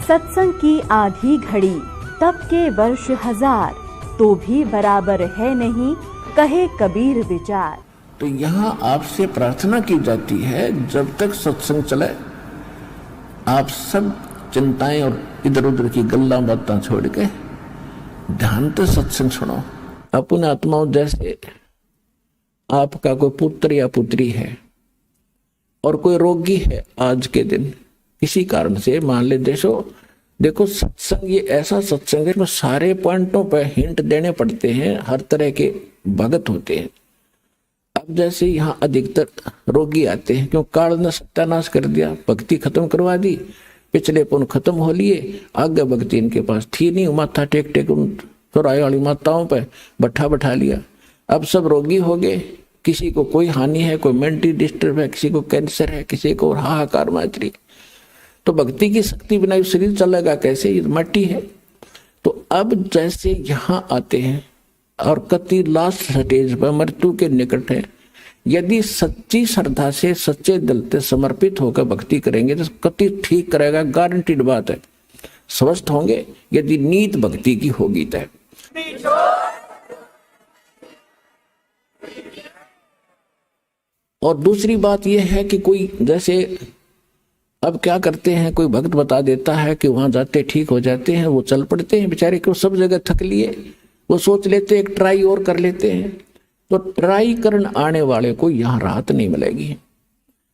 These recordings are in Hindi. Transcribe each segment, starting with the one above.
सत्संग की आधी घड़ी तब के वर्ष हजार, तो भी बराबर है नहीं कहे कबीर विचार। तो यहाँ आपसे प्रार्थना की जाती है, जब तक सत्संग चले आप सब चिंताएं और इधर उधर की गल्ला बातें छोड़ के ध्यान से सत्संग सुनो। अपने आत्माओं, जैसे आपका कोई पुत्र या पुत्री है और कोई रोगी है आज के दिन किसी कारण से, मान ले देखो सत्संग ये ऐसा सत्संग है में सारे पॉइंटों पर हिंट देने पड़ते हैं, हर तरह के भगत होते हैं। अब जैसे यहाँ अधिकतर रोगी आते हैं, क्यों काल ने सत्यानाश कर दिया, भक्ति खत्म करवा दी, पिछले पुण्य खत्म हो लिए, आगे भक्ति इनके पास थी नहीं, माथा टेक टेक उन चौराहे वाली माताओं पे बैठा लिया। अब सब रोगी हो गए, किसी को कोई हानि है, कोई मेंटली डिस्टर्ब है, किसी को कैंसर है, किसी को हाहाकार मच रही। तो भक्ति की शक्ति बिना शरीर चलेगा कैसे, ये मट्टी है। तो अब जैसे यहाँ आते हैं और कति लास्ट स्टेज पर मृत्यु के निकट है, यदि सच्ची श्रद्धा से सच्चे दिल से समर्पित होकर भक्ति करेंगे तो कति ठीक करेगा, गारंटीड बात है, स्वस्थ होंगे यदि नीत भक्ति की होगी तय। और दूसरी बात यह है कि कोई जैसे अब क्या करते हैं, कोई भक्त बता देता है कि वहां जाते ठीक हो जाते हैं, वो चल पड़ते हैं बेचारे को, सब जगह थक लिए, वो सोच लेते एक ट्राई और कर लेते हैं। तो ट्राई करने आने वाले को यहाँ राहत नहीं मिलेगी।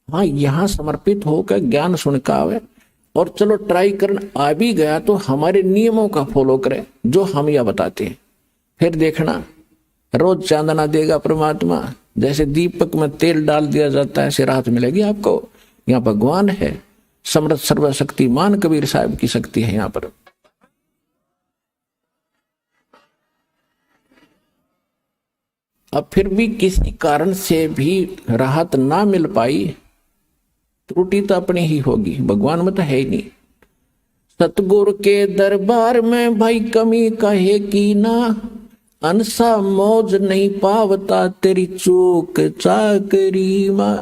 हाँ, यहाँ समर्पित होकर ज्ञान सुन का आवे और चलो ट्राई करने आ भी गया तो हमारे नियमों का फॉलो करे जो हम यह बताते हैं। फिर देखना रोज चांदना देगा परमात्मा, जैसे दीपक में तेल डाल दिया जाता है ऐसे राहत मिलेगी आपको। यहाँ भगवान है, समर्थ सर्वशक्तिमान कबीर साहब की शक्ति है यहाँ पर। अब फिर भी किसी कारण से भी राहत ना मिल पाई, त्रुटि तो अपनी ही होगी, भगवान में तो है ही नहीं। सतगुरु के दरबार में भाई कमी कहे की ना, अनसा मौज नहीं पावता तेरी चूक चाकरी मां।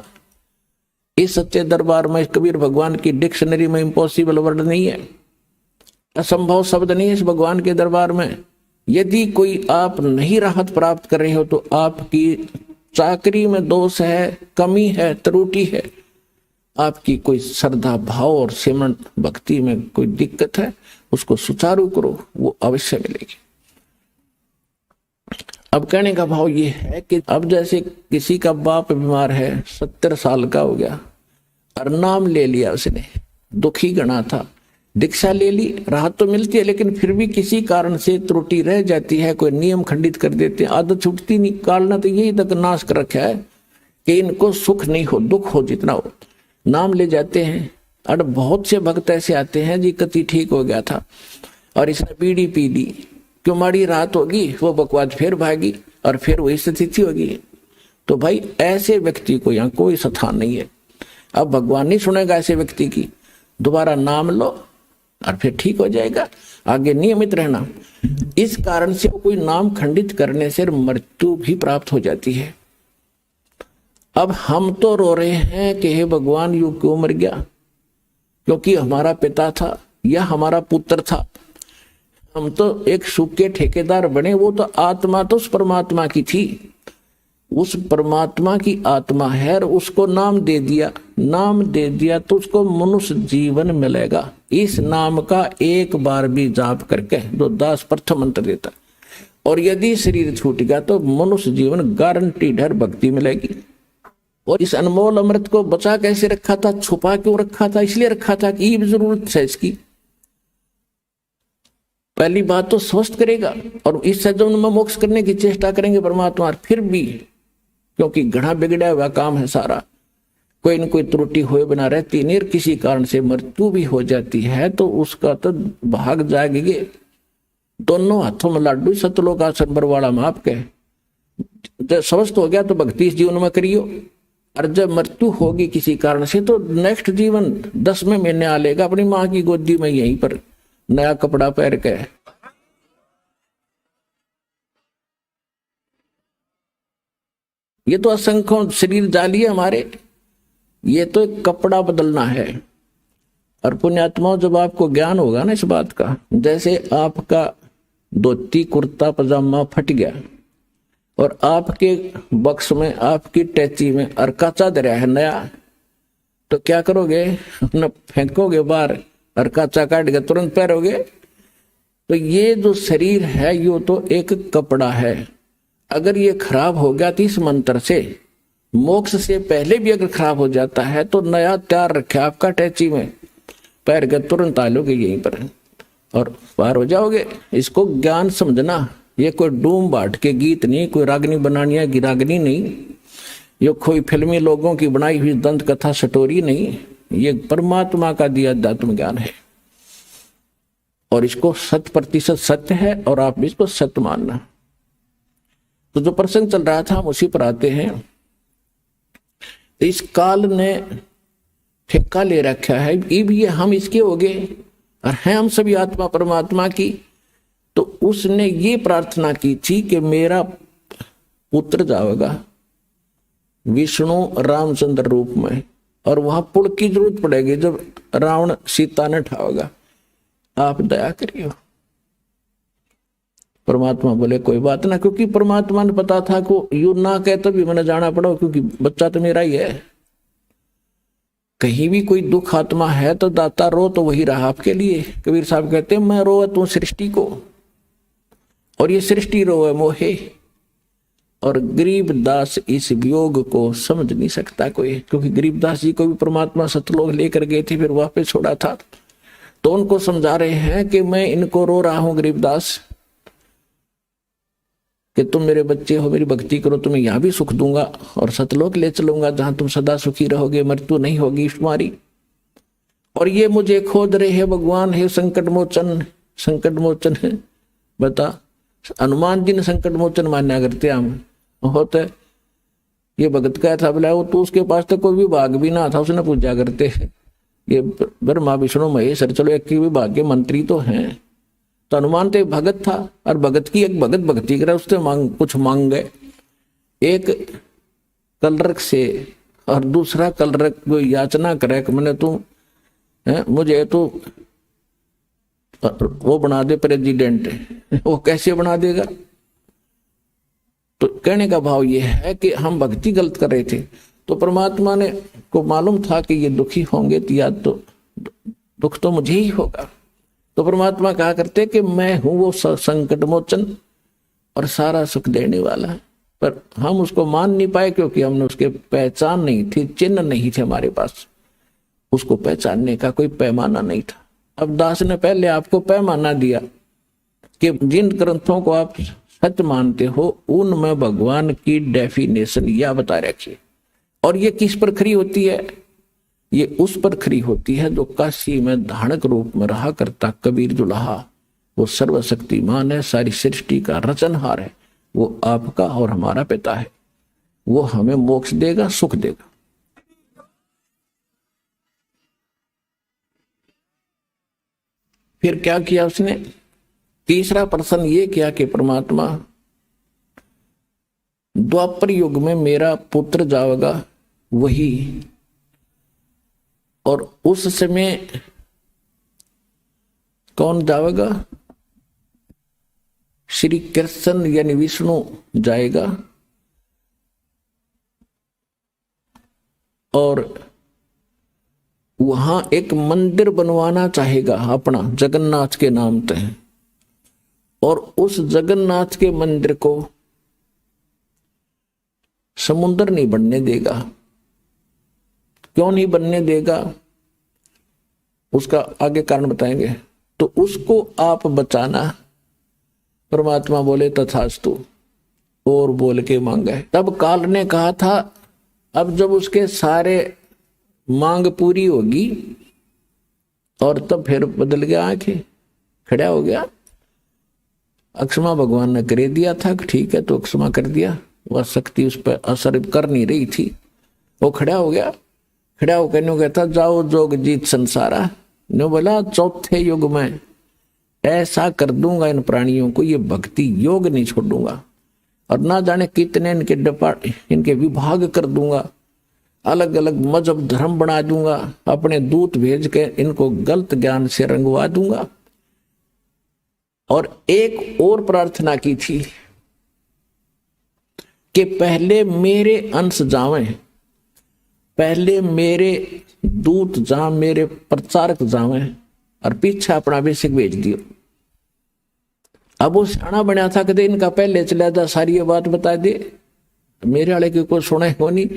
इस सच्चे दरबार में कबीर भगवान की डिक्शनरी में इम्पॉसिबल वर्ड नहीं है, असंभव शब्द नहीं है इस भगवान के दरबार में। यदि कोई आप नहीं राहत प्राप्त कर रहे हो तो आपकी चाकरी में दोष है, कमी है, त्रुटि है, आपकी कोई श्रद्धा भाव और सिमरन भक्ति में कोई दिक्कत है, उसको सुचारू करो, वो अवश्य मिलेगी। अब कहने का भाव ये है कि अब जैसे किसी का बाप बीमार है, 70 साल का हो गया और नाम ले लिया उसने, दुखी गणा था, दीक्षा ले ली, राहत तो मिलती है, लेकिन फिर भी किसी कारण से त्रुटि रह जाती है, कोई नियम खंडित कर देते हैं, आदत छूटती नहीं। काल ने तो यही तक नाश कर रखा है कि इनको सुख नहीं हो, दुख हो जितना हो, नाम ले जाते हैं। और बहुत से भक्त ऐसे आते हैं जी कति ठीक हो गया था और इसने बीड़ी पी ली, क्यों माड़ी रात होगी, वो बकवास फिर भागी और फिर वही स्थिति होगी। तो भाई ऐसे व्यक्ति को यहाँ कोई स्थान नहीं है। अब भगवान नहीं सुनेगा ऐसे व्यक्ति की, दोबारा नाम लो और फिर ठीक हो जाएगा, आगे नियमित रहना। इस कारण से कोई नाम खंडित करने से मृत्यु भी प्राप्त हो जाती है। अब हम तो रो रहे हैं कि हे भगवान यू क्यों मर गया, क्योंकि हमारा पिता था या हमारा पुत्र था, हम तो एक सुख के ठेकेदार बने, वो तो आत्मा तो उस परमात्मा की थी, उस परमात्मा की आत्मा है और उसको नाम दे दिया तो उसको मनुष्य जीवन मिलेगा। इस नाम का एक बार भी जाप करके जो दास प्रथम मंत्र देता, और यदि शरीर छूट गया तो मनुष्य जीवन गारंटीड है, भक्ति मिलेगी। और इस अनमोल अमृत को बचा कैसे रखा था, छुपा क्यों रखा था, इसलिए रखा था कि ये जरूरत है इसकी। पहली बात तो स्वस्थ करेगा और इस सज्जन में मोक्ष करने की चेष्टा करेंगे परमात्मा। फिर भी क्योंकि घड़ा बिगड़ा हुआ काम है सारा, कोई न कोई त्रुटि हुए बिना रहती नहीं, किसी कारण से मृत्यु भी हो जाती है तो उसका तो भाग जाएंगे। दोनों हाथों में लाडू, सतलोक आसन पर वाला माप के, जब स्वस्थ हो गया तो भक्ति इस जीवन में करियो, और जब मृत्यु होगी किसी कारण से तो नेक्स्ट जीवन 10वें महीने आ लेगा अपनी माँ की गोदी में, यहीं पर नया कपड़ा पहन के। ये तो असंख्यों शरीर जाली है हमारे, ये तो एक कपड़ा बदलना है। और पुण्यात्माओं, जब आपको ज्ञान होगा ना इस बात का, जैसे आपका धोती कुर्ता पजामा फट गया और आपके बक्स में, आपकी टैची में अरकाचा दरिया है नया, तो क्या करोगे? न फेंकोगे बाहर, अरकाचा काट के तुरंत पहनोगे? तो ये जो शरीर है यो तो एक कपड़ा है। अगर ये खराब हो गया तो इस मंत्र से, मोक्ष से पहले भी अगर खराब हो जाता है तो नया तैयार रखा आपका टैची में, पैर के तुरंत आ लोगे यहीं पर और पार हो जाओगे। इसको ज्ञान समझना। ये कोई डूम बाट के गीत नहीं, कोई रागनी बनानिया की रागनी नहीं, ये कोई फिल्मी लोगों की बनाई हुई दंत कथा स्टोरी नहीं, ये परमात्मा का दिया अध्यात्म ज्ञान है और इसको 100% सत्य है और आप इसको सत्य मानना। तो जो प्रसंग चल रहा था हम उसी पर आते हैं। इस काल ने ठेका ले रखा है, ये हम इसके हो गए और हैं हम सभी आत्मा परमात्मा की। तो उसने ये प्रार्थना की थी कि मेरा पुत्र जाएगा विष्णु रामचंद्र रूप में, और वहां पुल की जरूरत पड़ेगी जब रावण सीता ने ठाओगा, आप दया करियो। परमात्मा बोले कोई बात ना, क्योंकि परमात्मा ने पता था को यू ना कहे तभी मैंने जाना पड़ा, क्योंकि बच्चा तो मेरा ही है। कहीं भी कोई दुख आत्मा है तो दाता रो तो वही रहा आपके लिए। कबीर साहब कहते हैं मैं रोए तू सृष्टि को, और ये सृष्टि रोए मोहे। और गरीबदास इस वियोग को समझ नहीं सकता कोई, क्योंकि गरीबदास जी को भी परमात्मा सतलोक लेकर गए थे, फिर वापस छोड़ा था। तो उनको समझा रहे हैं कि मैं इनको रो रहा हूं गरीबदास, कि तुम मेरे बच्चे हो, मेरी भक्ति करो, तुम्हें यहां भी सुख दूंगा और सतलोक ले चलूंगा जहां तुम सदा सुखी रहोगे, मृत्यु नहीं होगी तुम्हारी। और ये मुझे खोद रहे हैं भगवान है संकट मोचन, संकट मोचन है। बता, हनुमान जी ने संकट मोचन मान्या करते हम होते। ये भगत का था बोला, वो तो उसके पास तो कोई विभाग भी ना था, उसने पूजा करते। ये ब्रह्मा विष्णु महेश, चलो एक विभाग के मंत्री तो हैं। तो हनुमान तो भगत था, और भगत की एक भगत भक्ति करे, उससे कुछ मांग गए। एक कलरक से और दूसरा कलरक को याचना करे कि मैंने तू मुझे तो वो बना दे प्रेसिडेंट। वो कैसे बना देगा? तो कहने का भाव ये है कि हम भक्ति गलत कर रहे थे, तो परमात्मा ने को मालूम था कि ये दुखी होंगे, तो या तो दुख तो मुझे ही होगा। तो परमात्मा कहा करते कि मैं हूं वो संकट मोचन और सारा सुख देने वाला। पर हम उसको मान नहीं पाए, क्योंकि हमने उसके पहचान नहीं थी, चिन्ह नहीं थे हमारे पास, उसको पहचानने का कोई पैमाना नहीं था। अब दास ने पहले आपको पैमाना दिया कि जिन ग्रंथों को आप सच मानते हो उनमें भगवान की डेफिनेशन यह बता रखी। और ये किस पर खरी होती है? ये उस पर खरी होती है जो काशी में धानक रूप में रहा करता कबीर दुल्हा। वो सर्वशक्तिमान है, सारी सृष्टि का रचनहार है, वो आपका और हमारा पिता है। वो हमें मोक्ष देगा, सुख देगा। फिर क्या किया उसने? तीसरा प्रश्न ये किया कि परमात्मा द्वापर युग में मेरा पुत्र जाएगा वही, और उस समय कौन जाएगा? श्री कृष्ण यानी विष्णु जाएगा, और वहां एक मंदिर बनवाना चाहेगा अपना जगन्नाथ के नाम पे, और उस जगन्नाथ के मंदिर को समुद्र नहीं बनने देगा। क्यों नहीं बनने देगा? उसका आगे कारण बताएंगे। तो उसको आप बचाना। परमात्मा बोले तथास्तु, और बोल के मांगा है। तब काल ने कहा था अब जब उसके सारे मांग पूरी होगी, और तब फिर बदल गया, आंखें खड़ा हो गया। अक्षमा भगवान ने कर दिया था, ठीक है तो अक्षमा कर दिया, वह शक्ति उस पर असर कर नहीं रही थी। वो खड़ा हो गया, खड़ा होकर न्यू कहता जाओ जोग जीत संसारा। न्यू बोला चौथे युग में ऐसा कर दूंगा इन प्राणियों को, ये भक्ति योग नहीं छोड़ूंगा, और ना जाने कितने इनके विभाग कर दूंगा, अलग अलग मजहब धर्म बना दूंगा, अपने दूत भेज के इनको गलत ज्ञान से रंगवा दूंगा। और एक और प्रार्थना की थी कि पहले मेरे अंश जावें, पहले मेरे दूत जावें, मेरे प्रचारक जावें, और पीछे अपना बेसिक भेज दियो। अब वो सियाना बना था कि इनका पहले चला जा, सारी ये बात बता दे, मेरे वाले की कोई सुने हो नहीं।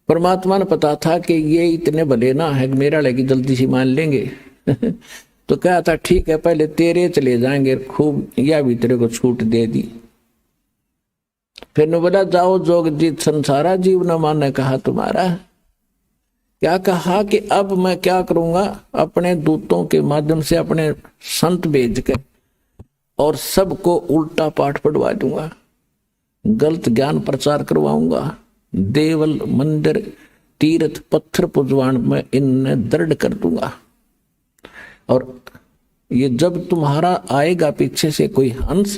परमात्मा ने पता था कि ये इतने भले ना है कि मेरे वाले की जल्दी से मान लेंगे तो क्या था, ठीक है पहले तेरे चले जाएंगे, खूब या भी तेरे को छूट दे दी। फिर ने बोला जाओ जोग जीत संसारा, जीव न माने कहा तुम्हारा। क्या कहा कि अब मैं क्या करूंगा, अपने दूतों के माध्यम से अपने संत भेज के और सबको उल्टा पाठ पढ़वा दूंगा, गलत ज्ञान प्रचार करवाऊंगा, देवल मंदिर तीर्थ पत्थर पुजवान में इन्हें दृढ़ कर दूंगा। और ये जब तुम्हारा आएगा पीछे से कोई हंस,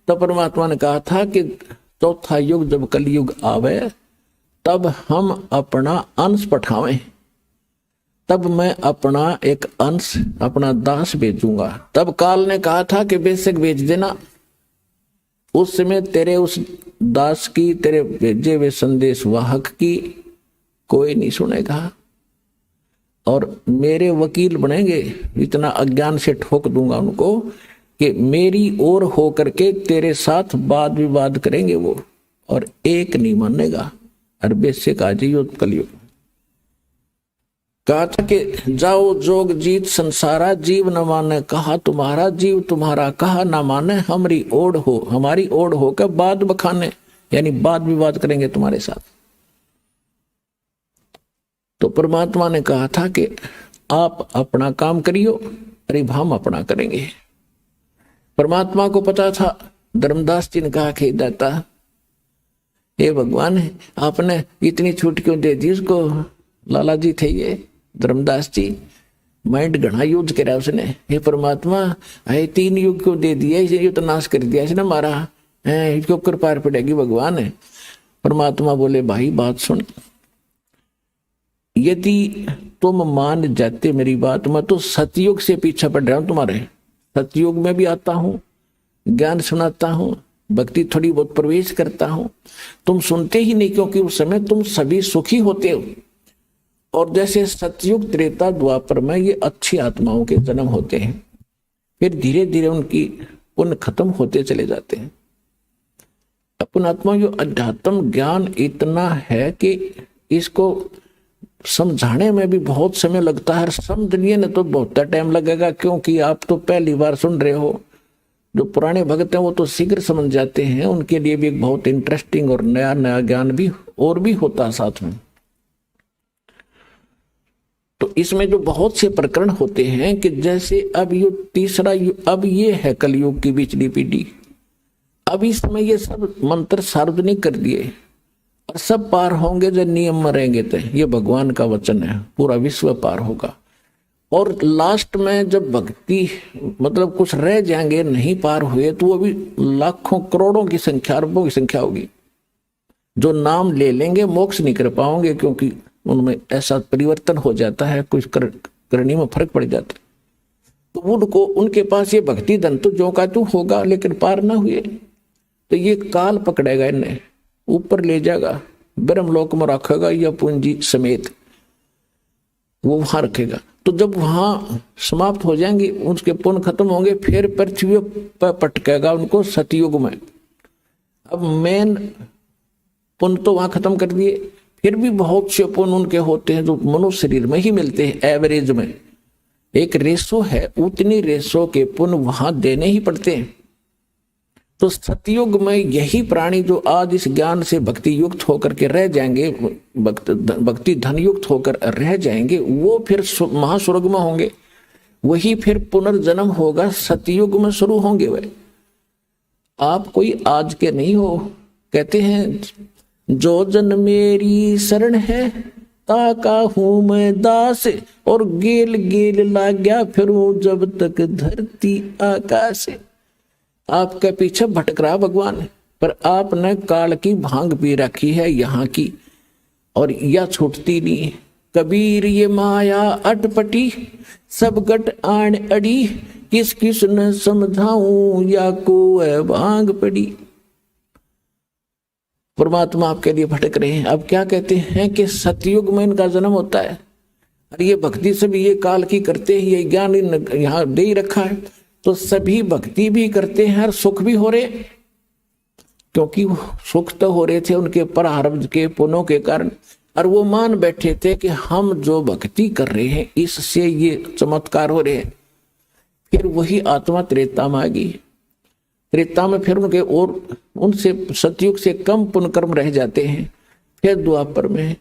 तो परमात्मा ने कहा था कि चौथा युग जब कलयुग आवे तब हम अपना अंश पठावें, तब मैं अपना एक अंश, अपना दास भेजूंगा। तब काल ने कहा था कि बेशक भेज देना, उस समय तेरे उस दास की, तेरे भेजे हुए संदेश वाहक की कोई नहीं सुनेगा और मेरे वकील बनेंगे। इतना अज्ञान से ठोक दूंगा उनको कि मेरी ओर होकर के तेरे साथ वाद विवाद करेंगे वो, और एक नहीं मानेगा। और बेशक आ जाइयो कलयुग। कहा था कि जाओ जोग जीत संसारा, जीव न माने कहा तुम्हारा, जीव तुम्हारा कहा न माने, हमारी ओढ़ हो, हमारी ओढ़ होकर बाद बखाने, यानी वाद विवाद करेंगे तुम्हारे साथ। तो परमात्मा ने कहा था कि आप अपना काम करियो, अरे हम अपना करेंगे। परमात्मा को पता था। धर्मदास जी ने कहा कि दाता हे भगवान, आपने इतनी छूट क्यों दे दी उसको। लाला जी थे ये धर्मदास जी, माइंड घना यूज करा उसने। हे परमात्मा, अरे 3 युग क्यों दे दिया, इसे ये तो नाश कर दिया इसने मारा है, इसके ऊपर पार पड़ेगी भगवान। परमात्मा बोले भाई बात सुन, यदि तुम मान जाते मेरी बात, मैं तो सतयुग से पीछा पड़ रहा हूं तुम्हारे। सतयुग में भी आता हूं, ज्ञान सुनाता हूं, भक्ति थोड़ी बहुत प्रवेश करता हूं, तुम सुनते ही नहीं, क्योंकि उस समय तुम सभी सुखी होते हो। और जैसे सतयुग त्रेता द्वापर में ये अच्छी आत्माओं के जन्म होते हैं, फिर धीरे धीरे उनकी पुण्य खत्म होते चले जाते हैं। अपन आत्मा जो अध्यात्म ज्ञान इतना है कि इसको समझाने में भी बहुत समय लगता है। समझने में तो बहुत टाइम लगेगा, क्योंकि आप तो पहली बार सुन रहे हो। जो पुराने भक्त हैं वो तो शीघ्र समझ जाते हैं, उनके लिए भी एक बहुत इंटरेस्टिंग और नया नया ज्ञान भी और भी होता है साथ में। तो इसमें जो बहुत से प्रकरण होते हैं कि जैसे अब ये तीसरा युग, अब ये है कलयुग की बिचली पीढ़ी, अब इसमें ये सब मंत्र सार्वजनिक कर दिए और सब पार होंगे जो नियम में रहेंगे। तो ये भगवान का वचन है, पूरा विश्व पार होगा। और लास्ट में जब भक्ति मतलब कुछ रह जाएंगे नहीं पार हुए, तो वो भी लाखों करोड़ों की संख्या, अरबों की संख्या होगी जो नाम ले लेंगे, मोक्ष नहीं कर पाओगे, क्योंकि उनमें ऐसा परिवर्तन हो जाता है, कुछ करनी में फर्क पड़ जाता है। तो उनको, उनके पास ये भक्ति धन तो जो का तू होगा, लेकिन पार ना हुए तो ये काल पकड़ेगा, इन्हें ऊपर ले जाएगा, ब्रह्मलोक में रखेगा या पूंजी समेत वो वहां रखेगा। तो जब वहां समाप्त हो जाएंगे, उसके पुण्य खत्म होंगे, फिर पृथ्वी पर पटकेगा उनको सतयुग में। अब मेन पुण्य तो वहां खत्म कर दिए, फिर भी बहुत से पुण्य उनके होते हैं जो मनुष्य शरीर में ही मिलते हैं। एवरेज में एक रेशो है, उतनी रेशो के पुण्य वहां देने ही पड़ते हैं। तो सतयुग में यही प्राणी जो आज इस ज्ञान से भक्ति युक्त होकर के रह जाएंगे, भक्ति धन युक्त होकर रह जाएंगे, वो फिर महास्वर्ग में होंगे। वही फिर पुनर्जन्म होगा, सतयुग में शुरू होंगे। वे आप कोई आज के नहीं हो। कहते हैं जो जन मेरी शरण है ताका हूं मैं दास, और गेल गेल लाग्या फिरूं जब तक धरती आकाश। आपके पीछे भटक रहा भगवान, पर आपने काल की भांग पी रखी है यहाँ की, और या छूटती नहीं। कबीर ये माया अटपटी, सब गट आण अड़ी, किस किस न समझाऊं, या को है भांग पड़ी। परमात्मा आपके लिए भटक रहे हैं। अब क्या कहते हैं कि सतयुग में इनका जन्म होता है, और ये भक्ति से भी ये काल की करते हैं, ये ज्ञान यहाँ दे ही रखा है, तो सभी भक्ति भी करते हैं और सुख भी हो रहे, क्योंकि वो सुख तो हो रहे थे उनके प्रारब्ध के पुण्यों के कारण, और वो मान बैठे थे कि हम जो भक्ति कर रहे हैं इससे ये चमत्कार हो रहे हैं। फिर वही आत्मा त्रेता में आ गई। त्रेता में फिर उनके और उनसे सतयुग से कम पुण्य कर्म रह जाते हैं, फिर द्वापर में,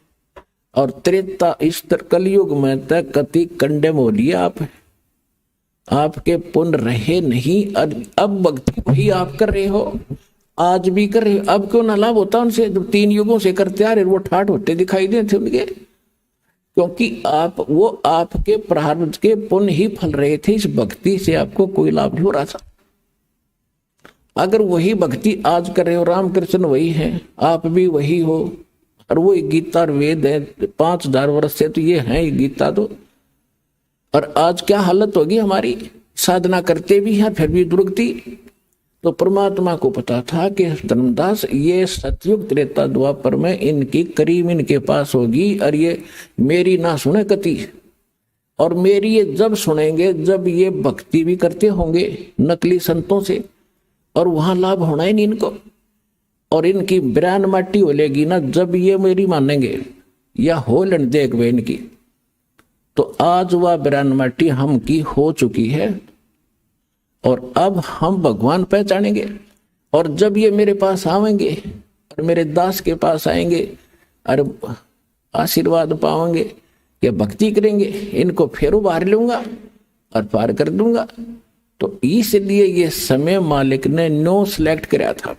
और त्रेता इस कलयुग में तक कति कंडेम हो लिया आपके पुण्य रहे नहीं। अब भक्ति वही आप कर रहे हो, आज भी कर रहे हो। अब क्यों ना लाभ होता उनसे, जब 3 युगों से करते आ रहे, वो ठाठ होते दिखाई देते उनके, क्योंकि वो आपके प्रारब्ध के पुण्य ही फल रहे थे। इस भक्ति से आपको कोई लाभ नहीं हो रहा था। अगर वही भक्ति आज कर रहे हो, रामकृष्ण वही है, आप भी वही हो, और वो गीता और वेद है 5000 वर्ष से, तो ये है गीता तो। और आज क्या हालत होगी हमारी, साधना करते भी हैं फिर भी दुर्गति। तो परमात्मा को पता था कि धर्मदास ये सतयुग त्रेता द्वापर में इनकी करीब इनके पास होगी, और ये मेरी ना सुने कति, और मेरी ये जब सुनेंगे जब ये भक्ति भी करते होंगे नकली संतों से, और वहां लाभ होना ही नहीं इनको, और इनकी बिरान माटी हो लेगी ना जब ये मेरी मानेंगे, या हो लेन देख वे इनकी। तो आज वह बिरान माटी हम की हो चुकी है, और अब हम भगवान पहचानेंगे। और जब ये मेरे पास आवेंगे और मेरे दास के पास आएंगे और आशीर्वाद पाएंगे या भक्ति करेंगे, इनको फिर उबार लूंगा और पार कर दूंगा। तो इसलिए ये समय मालिक ने नो सिलेक्ट कराया था।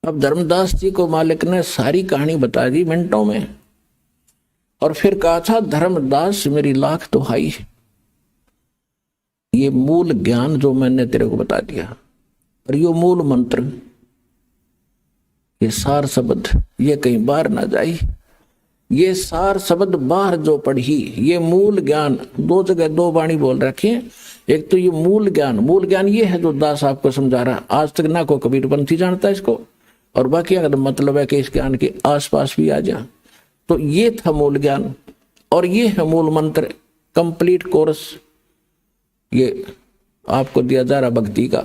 अब धर्मदास जी को मालिक ने सारी कहानी बता दी मिनटों में, और फिर कहा था धर्मदास मेरी लाख दुहाई, ये मूल ज्ञान जो मैंने तेरे को बता दिया, और ये मूल मंत्र, ये सार शब्द, ये कहीं बाहर ना जाए, ये सार शब्द बाहर जो पढ़ी, ये मूल ज्ञान 2 जगह 2 वाणी बोल रखे। एक तो ये मूल ज्ञान ये है जो दास आपको समझा रहा, आज तक ना को कबीरपंथी जानता है इसको, और बाकी अगर मतलब है कि इस ज्ञान के आसपास भी आ जा। तो ये था मूल ज्ञान, और ये है मूल मंत्र, कंप्लीट कोर्स ये आपको दिया जा रहा भक्ति का।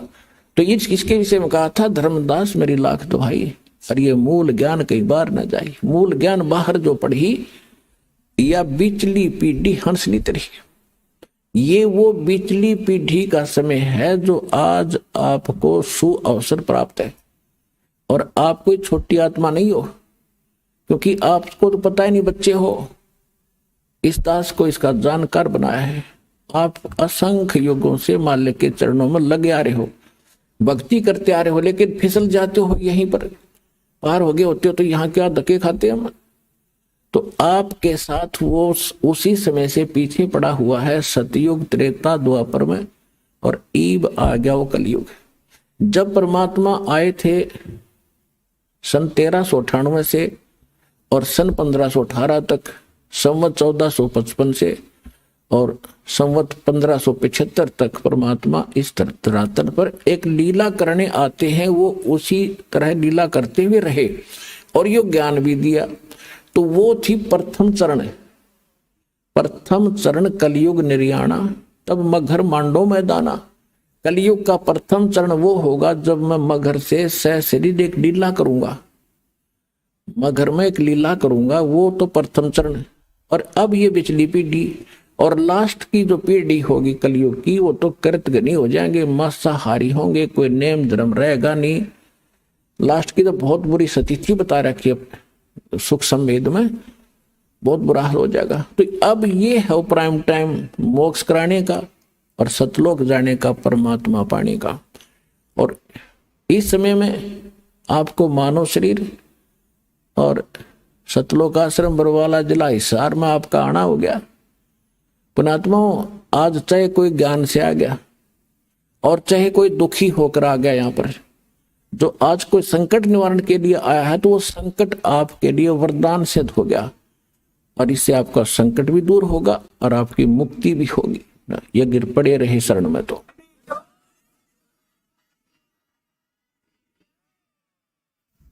तो इसके विषय में कहा था धर्मदास मेरी लाख दुहाई, और ये मूल ज्ञान कई बार न जाए। मूल ज्ञान बाहर जो पढ़ी या बिचली पीढ़ी हंसली तरी, ये वो बिचली पीढ़ी का समय है जो आज आपको सुअवसर प्राप्त है। और आप कोई छोटी आत्मा नहीं हो, क्योंकि आपको तो पता ही नहीं बच्चे हो, इस दास को इसका जानकार बनाया है। आप असंख्य युगों से मालिक के चरणों में लगे आ रहे हो, भक्ति करते आ रहे हो, लेकिन फिसल जाते हो, यहीं पर पार हो गए होते हो तो यहाँ क्या धक्के खाते हम। तो आपके साथ वो उसी समय से पीछे पड़ा हुआ है सतयुग त्रेता द्वापर में, और ईब आ गया वो कलयुग। जब परमात्मा आए थे सन 1398 से और सन 1518 तक, संवत 1455 से और संवत 1575 तक परमात्मा इस धरातल पर एक लीला करने आते हैं। वो उसी तरह लीला करते हुए रहे और यो ज्ञान भी दिया। तो वो थी प्रथम चरण कलयुग निर्याणा, तब मगर मांडो मैदाना। कलयुग का प्रथम चरण वो होगा जब मैं मगर से सशरीर एक लीला करूंगा, मगर में एक लीला करूंगा, वो तो प्रथम चरण। और अब ये पिछली पीढ़ी और लास्ट की जो पीढ़ी होगी कलयुग की, वो तो कृतघ्नी हो जाएंगे, मांसाहारी होंगे, कोई नेम धर्म रहेगा नहीं। लास्ट की तो बहुत बुरी स्थिति बता रखी है सुख संवेद में, बहुत बुरा हाल हो जाएगा। तो अब ये है प्राइम टाइम मोक्ष कराने का और सतलोक जाने का, परमात्मा पाने का। और इस समय में आपको मानव शरीर और सतलोक आश्रम बरवाला जिला हिसार में आपका आना हो गया। पुणात्माओं, आज चाहे कोई ज्ञान से आ गया और चाहे कोई दुखी होकर आ गया यहाँ पर, जो आज कोई संकट निवारण के लिए आया है तो वो संकट आपके लिए वरदान सिद्ध हो गया, और इससे आपका संकट भी दूर होगा और आपकी मुक्ति भी होगी। ये गिर पड़े रहे शरण में।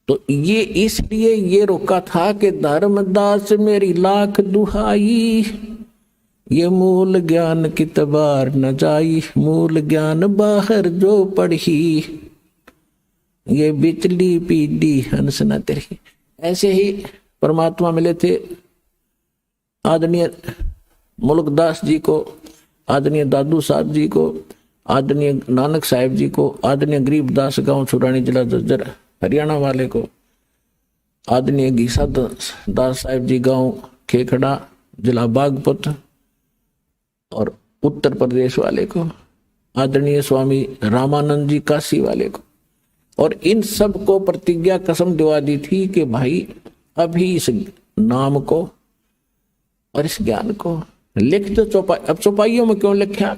तो ये इसलिए ये रोका था कि धर्मदास मेरी लाख दुहाई, ये मूल ज्ञान की तबार न जाई, मूल ज्ञान बाहर जो पढ़ी, ये बिचली पीडी हंस न तेरी। ऐसे ही परमात्मा मिले थे आदरणीय मुल्कदास जी को, आदरणीय दादू साहब जी को, आदरणीय नानक साहिब जी को, आदरणीय गरीबदास गांव छुरानी जिला जज्जर हरियाणा वाले को, आदरणीय गीसा दास साहिब जी गांव खेखड़ा जिला बागपत और उत्तर प्रदेश वाले को, आदरणीय स्वामी रामानंद जी काशी वाले को, और इन सब को प्रतिज्ञा कसम दिवा दी थी कि भाई अभी इस नाम को और इस ज्ञान को लिख दो चौपाई। अब चौपाइयों में क्यों लिखा?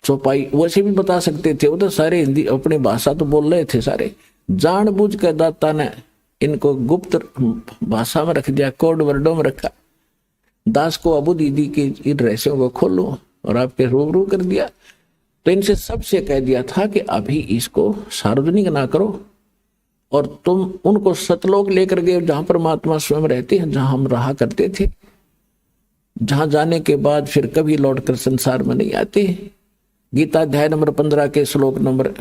चौपाई वैसे भी बता सकते थे, वो तो सारे हिंदी अपनी भाषा तो बोल रहे थे सारे, जानबूझ कर दाता ने इनको गुप्त भाषा में रख दिया, कोड वर्डों में रखा। दास को अबू दीदी के इन रहस्यों को खोलो और आपके रूबरू कर दिया। तो इनसे सबसे कह दिया था कि अभी इसको सार्वजनिक ना करो, और तुम उनको सतलोक लेकर गए जहां परमात्मा स्वयं रहते हैं, जहां हम रहा करते थे, जहां जाने के बाद फिर कभी लौटकर संसार में नहीं आते। गीता अध्याय नंबर 15 के श्लोक नंबर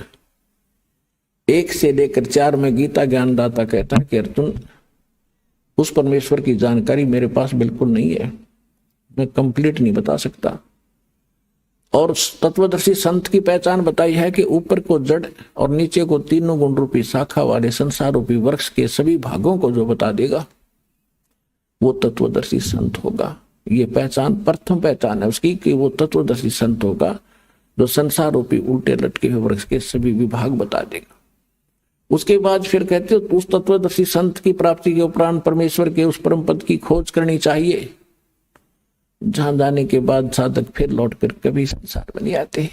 1 से लेकर 4 में गीता ज्ञानदाता कहता है कि अर्जुन, उस परमेश्वर की जानकारी मेरे पास बिल्कुल नहीं है, मैं कंप्लीट नहीं बता सकता। और तत्वदर्शी संत की पहचान बताई है कि ऊपर को जड़ और नीचे को तीनों गुण रूपी शाखा वाले संसार रूपी वृक्ष के सभी भागों को जो बता देगा वो तत्वदर्शी संत होगा। ये पहचान प्रथम पहचान है उसकी कि वो तत्वदर्शी संत होगा जो संसार रूपी उल्टे लटके हुए वृक्ष के सभी विभाग बता देगा। उसके बाद फिर कहते हो उस तत्वदर्शी संत की प्राप्ति के उपरांत परमेश्वर के उस परम पद की खोज करनी चाहिए, जहां जाने के बाद साधक फिर लौटकर कभी संसार में नहीं आते,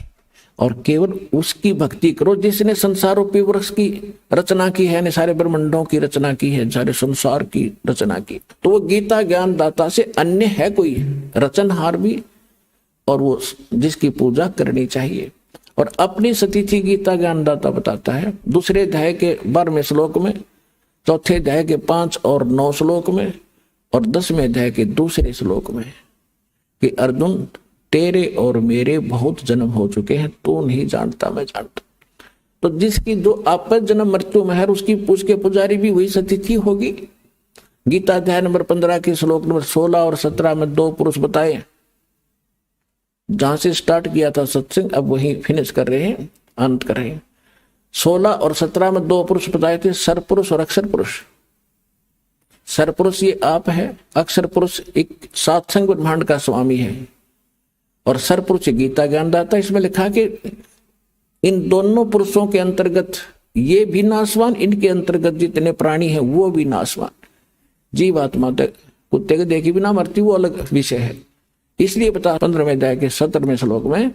और केवल उसकी भक्ति करो जिसने संसार रूपी वृक्ष की रचना की है, ने सारे ब्रह्मांडों की रचना की है, सारे संसार की रचना की। तो वो गीता ज्ञान दाता से अन्य है कोई रचनहार भी, और वो जिसकी पूजा करनी चाहिए। और अपनी सतीथि गीता ज्ञानदाता बताता है दूसरे अध्याय के 12वें श्लोक में, चौथे अध्याय के 5 और 9 श्लोक में, और 10वें अध्याय के दूसरे श्लोक में कि अर्जुन तेरे और मेरे बहुत जन्म हो चुके हैं, तू नहीं जानता मैं जानता। तो जिसकी जो आपस जन्म मृत्यु में है उसकी पूछ के पुजारी भी वही सतीथि होगी। गीता अध्याय नंबर 15 के श्लोक नंबर 16 और 17 में 2 पुरुष बताए, जहां से स्टार्ट किया था सत्संग अब वही फिनिश कर रहे हैं, अंत कर रहे हैं। 16 और 17 में 2 पुरुष बताए थे, सरपुरुष और अक्षर पुरुष। सरपुरुष ये आप है, अक्षर पुरुष एक सात्संग ब्रह्मांड का स्वामी है, और सरपुरुष गीता ज्ञानदाता। इसमें लिखा कि इन दोनों पुरुषों के अंतर्गत ये भी नाशवान, इनके अंतर्गत जितने प्राणी हैं वो भी नाशवान। जीवात्मा तक कुत्ते के देखी बिना मरती वो अलग विषय है। इसलिए बता 15वें अध्याय के 17वें श्लोक में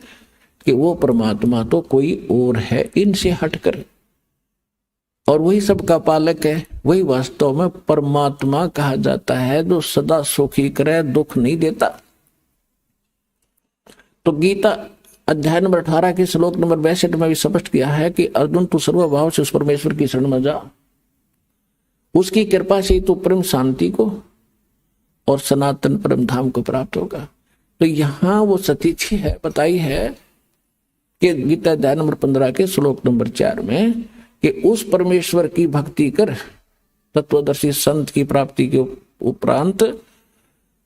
कि वो परमात्मा तो कोई और है इनसे हटकर, और वही सबका पालक है। वही वास्तव में परमात्मा कहा जाता है जो सदा सुखी करे, दुख नहीं देता। तो गीता अध्याय नंबर 18 के श्लोक नंबर 62 में भी स्पष्ट किया है कि अर्जुन तू सर्वभाव से उस परमेश्वर की शरण में जा, उसकी कृपा से तू परम शांति को और सनातन परम धाम को प्राप्त होगा। तो यहां वो सतीथि है बताई है कि गीता अध्याय नंबर 15 के श्लोक नंबर 4 में कि उस परमेश्वर की भक्ति कर, तत्वदर्शी संत की प्राप्ति के उपरांत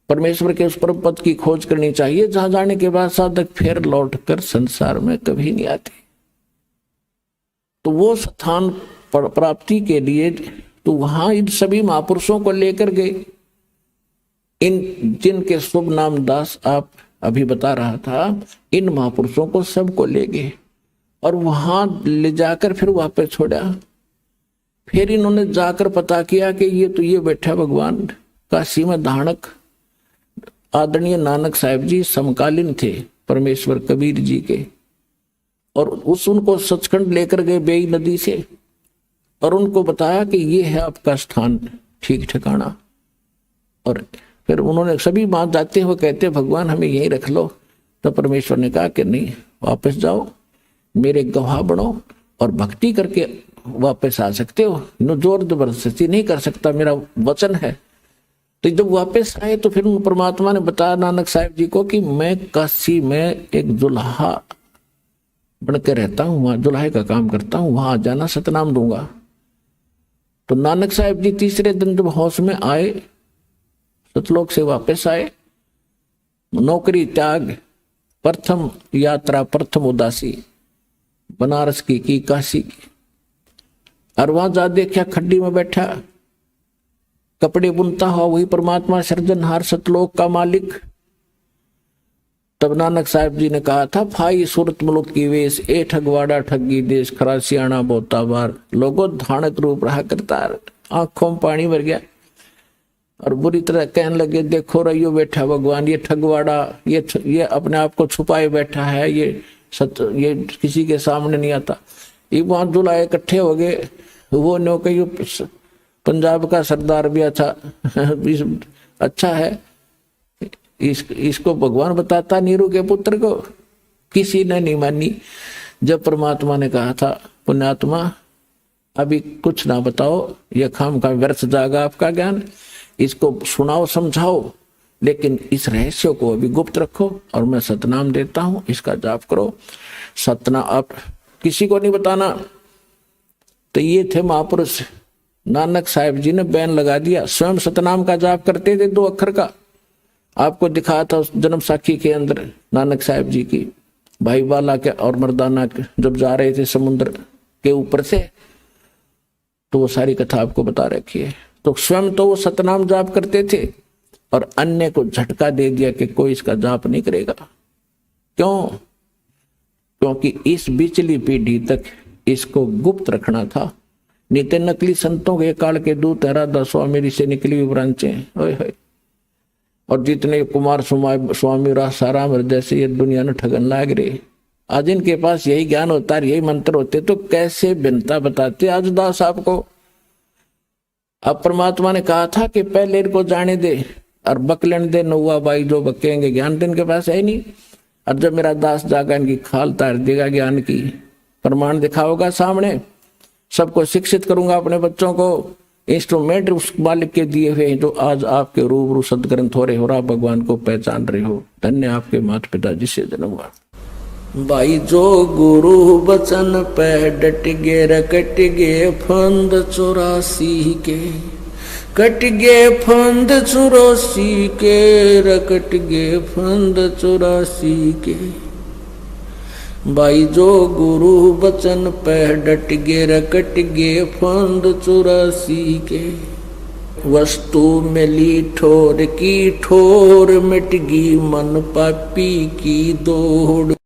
परमेश्वर के उस परम पद की खोज करनी चाहिए, जहां जाने के बाद साधक फिर लौटकर संसार में कभी नहीं आते। तो वो स्थान प्राप्ति के लिए तो वहां इन सभी महापुरुषों को लेकर गए, इन जिनके शुभ नाम दास आप अभी बता रहा था, इन महापुरुषों को सबको ले गए और वहां ले जाकर फिर वापस छोड़ा। फिर इन्होंने जाकर पता किया कि ये बैठा भगवान काशी में धाणक आदरणीय नानक साहिब जी समकालीन थे परमेश्वर कबीर जी के, और उनको सचखंड लेकर गए बेई नदी से और उनको बताया कि ये है आपका स्थान ठीक ठिकाना। और फिर उन्होंने सभी बात जाते हुए कहते भगवान हमें यहीं रख लो। तो परमेश्वर ने कहा कि नहीं, वापस जाओ, मेरे गवाह बनो और भक्ति करके वापस आ सकते हो, जोर जबरदस्ती नहीं कर सकता, मेरा वचन है। तो जब वापस आए तो फिर उन परमात्मा ने बताया नानक साहब जी को कि मैं काशी में एक जुल्हा बन के रहता हूँ, वहां जुल्हे का काम करता हूँ, वहां आ जाना, सतनाम दूंगा। तो नानक साहब जी तीसरे दिन जब होश में आए, सतलोक से वापस आए, नौकरी त्याग, प्रथम यात्रा, प्रथम उदासी बनारस की काशी की, और वहां जा देखा खड्डी में बैठा कपड़े बुनता हुआ वही परमात्मा सृजनहार सतलोक का मालिक। तब नानक साहब जी ने कहा था, फाई सूरत मुल्क की वेश, ए ठगवाड़ा ठगी देश, खरा सियाणा बोता बार, लोगों धानक रूप रहा करता। आंखों में पानी भर गया और बुरी तरह कहने लगे, देखो रहियो बैठा भगवान, ये ठगवाड़ा, ये अपने आप को छुपाए बैठा है, ये किसी के सामने नहीं आता। ये वहां जुलाए इकट्ठे हो गए, वो नो कही पंजाब का सरदार भी अच्छा है, इसको भगवान बताता नीरू के पुत्र को। किसी ने नहीं मानी। जब परमात्मा ने कहा था, पुण्यात्मा अभी कुछ ना बताओ, यह खाम का व्यर्थ जाएगा आपका ज्ञान, इसको सुनाओ समझाओ, लेकिन इस रहस्य को अभी गुप्त रखो और मैं सतनाम देता हूं, इसका जाप करो। सतना आप किसी को नहीं बताना। तो ये थे महापुरुष। नानक साहब जी ने बैन लगा दिया, स्वयं सतनाम का जाप करते थे 2 अक्षर का। आपको दिखाया था उस जन्म साखी के अंदर नानक साहब जी की, भाई बाला के और मर्दाना के जब जा रहे थे समुद्र के ऊपर से, तो वो सारी कथा आपको बता रखी है। तो स्वयं तो वो सतनाम जाप करते थे और अन्य को झटका दे दिया कि कोई इसका जाप नहीं करेगा। क्यों? क्योंकि इस बिचली पीढ़ी तक इसको गुप्त रखना था। नित्य नकली संतों के काल के दूत राधा स्वामी से निकली हुई ब्रांचें, और जितने कुमार स्वामी साराम जैसे ये दुनिया ने ठगन लाग रहे, आज इनके पास यही ज्ञान होता है, यही मंत्र होते, तो कैसे भिन्नता बताते आज दास आपको। अब परमात्मा ने कहा था कि पहले इनको जाने दे और बकलन दे, नौवा बाई जो बकेंगे, ज्ञान तो इनके पास है नहीं। और जब मेरा दास जागा इनकी खाल तार देगा, ज्ञान की प्रमाण दिखाओगा सामने, सबको शिक्षित करूंगा अपने बच्चों को। इंस्ट्रूमेंट उस मालिक के दिए हुए हैं जो आज आपके रूबरू सदग्रंथ हो रहे हो, आप भगवान को पहचान रहे हो। धन्य आपके माता पिता जिससे जन्म हुआ। भाई जो गुरु बचन पे डट गे, रकट गे फंद 84 के, कट गे फंद 84 के, रकट गे फंद 84 के। भाई जो गुरु बचन पे डट गे, रकट गे फंद 84 के। वस्तु मिली ठोर की ठोर, मिट गी मन पापी की दौड़।